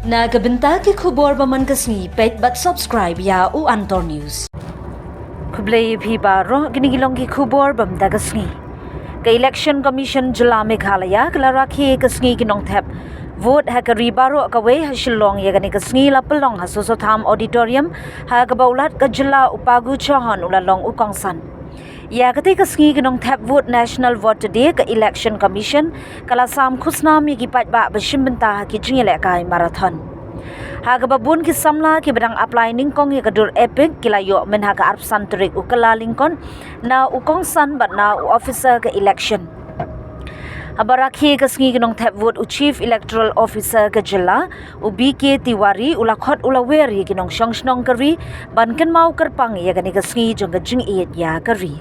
Nagabenta ki khubor baman kasni pet but subscribe ya u Antor News. Kublay bhi baro ginigilong ki khubor bam dagasni. Ka election commission jula Meghalaya kala rakhi kasni ginong thap. Vote ha ka ribaro ka we ha shillong ya gani kasni la pelong ha sosotham auditorium ha ka baulat ka jula upagu chohon ulalong ukongsan. Ya ketika sengi genong tap vote national vote today ke election commission kala sam khusna mi ki pat ba bashim benta ki jingile kai marathon. Ha ka babun ki samla ki bedang apply ning kong ya kadur epic kila yo men ha ka arp santrik ukala lingkon na ukong san but na officer ke election. Habarakhi ke sengi genong tap vote u chief electoral officer ke jilla u BK Tiwari ulakhot ulaweri genong shongshnong kari banken mau kerpang ya gani ke sengi jong ke jing iet ya kari.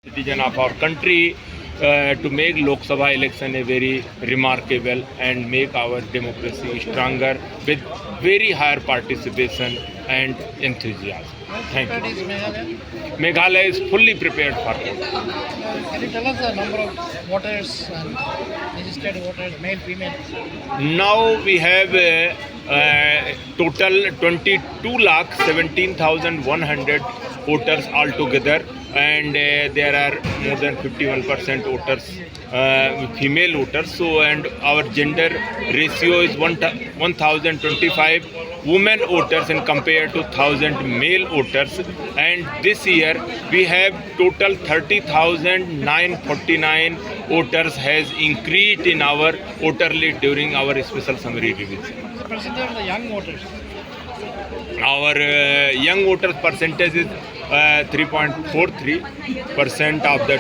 Citizen of our country to make Lok Sabha election a very remarkable and make our democracy stronger with very higher participation and enthusiasm. Thank you. Meghalaya is fully prepared for it. Can you tell us the number of voters and registered voters, male, female? Now we have total 22,17,100 voters altogether, and there are more than 51% voters, female voters. So, and our gender ratio is 1,025 women voters and compared to 1,000 male voters. And this year we have total 30,949 voters has increased in our voter list during our special summary revision. Percentage of the young voters? Our young voters percentage is 3.43% of the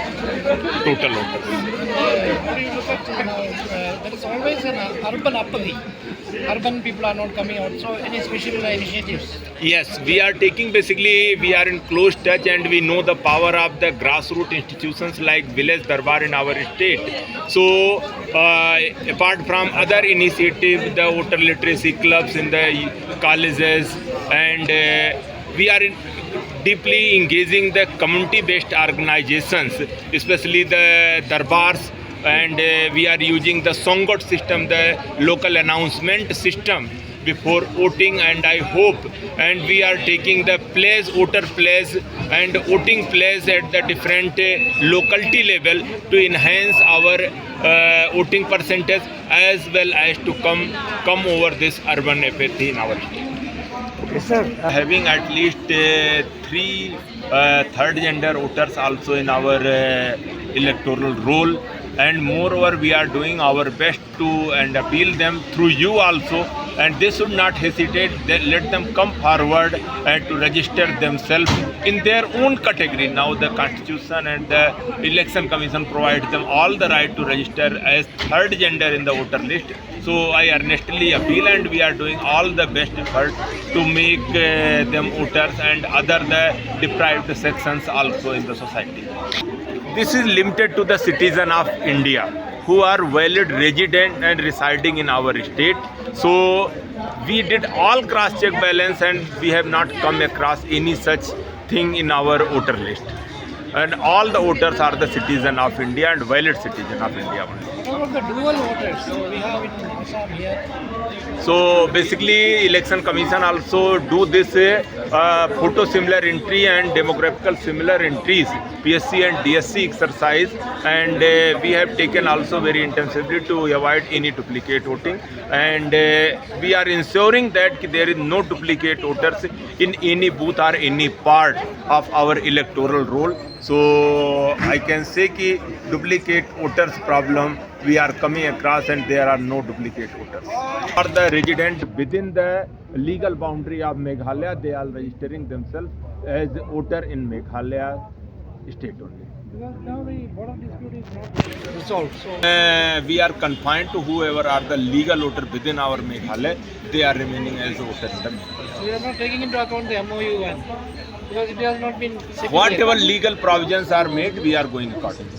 total voters. How do you look at there is always an urban apathy. Urban people are not coming out. So any special initiatives? Yes, we are taking basically, we are in close touch and we know the power of the grassroots institutions like Village Darbar in our state. So apart from other initiatives, the voter literacy clubs in the colleges, and we are deeply engaging the community-based organizations, especially the darbars, and we are using the Songot system, the local announcement system before voting, and I hope, and we are taking the place, voter place and voting place at the different locality level to enhance our voting percentage as well as to come over this urban apathy in our state. Yes, sir. Having at least three third gender voters also in our electoral roll, and moreover we are doing our best to and appeal them through you also, and they should not hesitate. Let them come forward and to register themselves in their own category. Now the Constitution and the Election Commission provides them all the right to register as third gender in the voter list. So I earnestly appeal, and we are doing all the best effort to make them voters and other the deprived sections also in the society. This is limited to the citizen of India who are valid resident and residing in our state. So we did all cross-check balance and we have not come across any such thing in our voter list. And all the voters are the citizen of India and valid citizen of India. What about the dual voters? So we have in Assam here. So basically Election Commission also do this photo similar entry and demographical similar entries, PSC and DSC exercise, and we have taken also very intensively to avoid any duplicate voting, and we are ensuring that there is no duplicate voters in any booth or any part of our electoral roll. So I can say कि duplicate voters problem we are coming across, and there are no duplicate voters. For the resident within the legal boundary of Meghalaya, they are registering themselves as voter in Meghalaya state only. Because now the border dispute is not resolved. So We are confined to whoever are the legal voter within our Meghalaya, they are remaining as voters in the Meghalaya. we are not taking into account the MOU and because it has not been Whatever legal provisions are made, we are going accordingly.